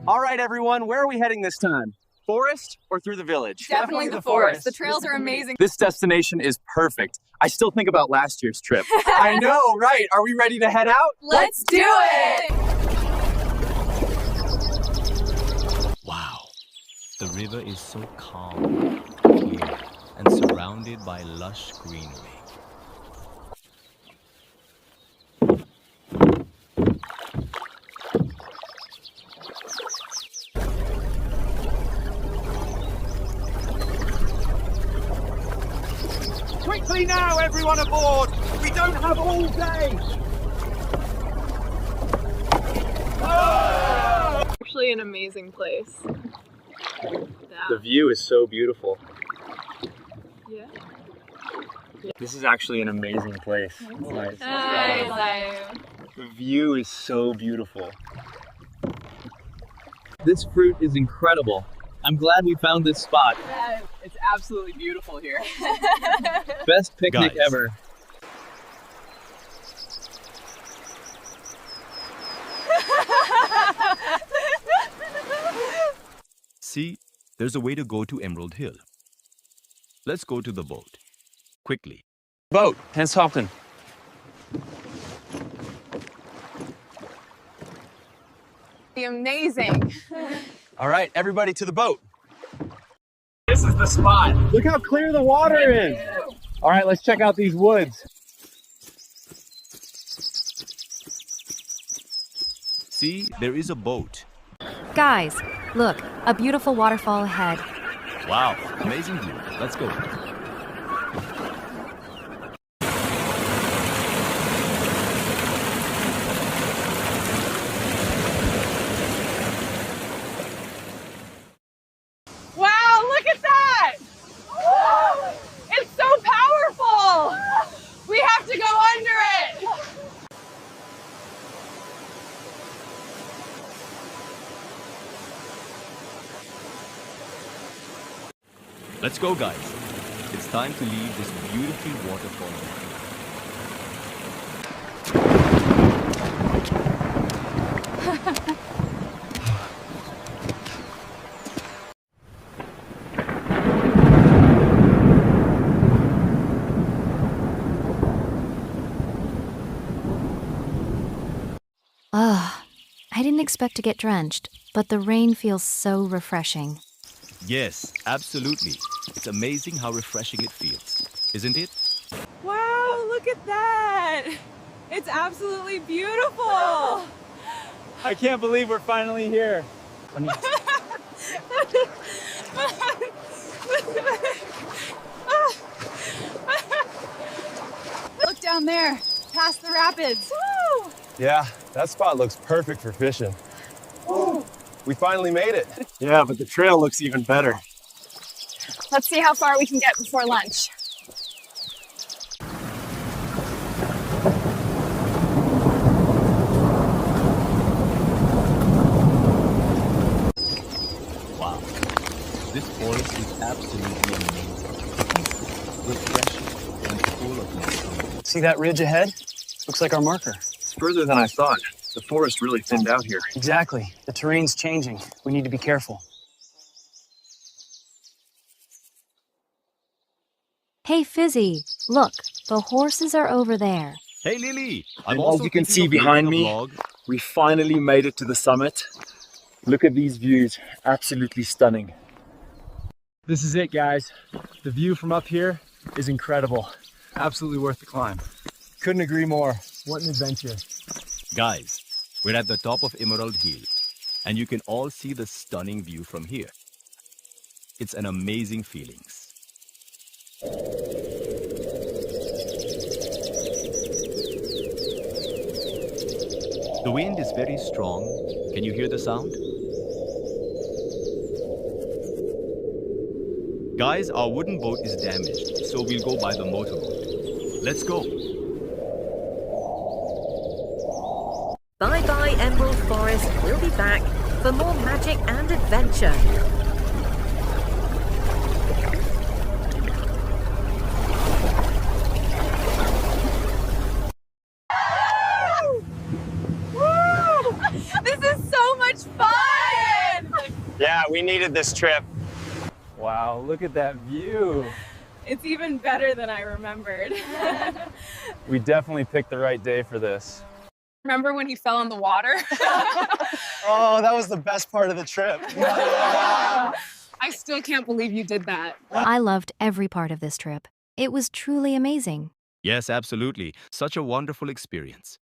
All right, everyone, where are we heading this time? Forest or through the village? Definitely the forest. The trails are amazing. This destination is perfect. I still think about last year's trip. I know, right? Are we ready to head out? Let's do it! Wow. The river is so calm, clear, and surrounded by lush greenery. Quickly now, everyone aboard! We don't have all day! Actually an amazing place. The view is so beautiful. Yeah. This is actually an amazing place. Nice. The view is so beautiful. This fruit is incredible. I'm glad we found this spot. Yeah, it's absolutely beautiful here. Best picnic Guys. ever. See, there's a way to go to Emerald Hill. Let's go to the boat. Quickly. Boat, Hans Hopton. Amazing. All right, everybody to the boat. This is the spot. Look how clear the water is. All right, let's check out these woods. See, there is a boat. Guys, look, a beautiful waterfall ahead. Wow, amazing view. Let's go. Wow, look at that! It's so powerful! We have to go under it! Let's go, guys. It's time to leave this beautiful waterfall behind. Ugh, I didn't expect to get drenched, but the rain feels so refreshing. Yes, absolutely. It's amazing how refreshing it feels, isn't it? Wow, look at that! It's absolutely beautiful! I can't believe we're finally here. Look down there, past the rapids. Woo! Yeah, that spot looks perfect for fishing. Woo. We finally made it. Yeah, but the trail looks even better. Let's see how far we can get before lunch. Wow. This forest is absolutely amazing. Peaceful, refreshing, and full of mystery. See that ridge ahead? Looks like our marker. It's further than I thought. The forest really thinned out here. Exactly. The terrain's changing. We need to be careful. Hey, Fizzy, look, the horses are over there. Hey, Lily! And as you can see behind me, we finally made it to the summit. Look at these views, absolutely stunning. This is it, guys. The view from up here is incredible. Absolutely worth the climb. Couldn't agree more. What an adventure. Guys, we're at the top of Emerald Hill, and you can all see the stunning view from here. It's an amazing feeling. The wind is very strong. Can you hear the sound? Guys, our wooden boat is damaged, so we'll go by the motorboat. Let's go. Bye-bye, Emerald Forest. We'll be back for more magic and adventure. This is so much fun! we needed this trip. Wow, look at that view. It's even better than I remembered. We definitely picked the right day for this. Remember when he fell in the water? Oh, that was the best part of the trip. I still can't believe you did that. I loved every part of this trip. It was truly amazing. Yes, absolutely. Such a wonderful experience.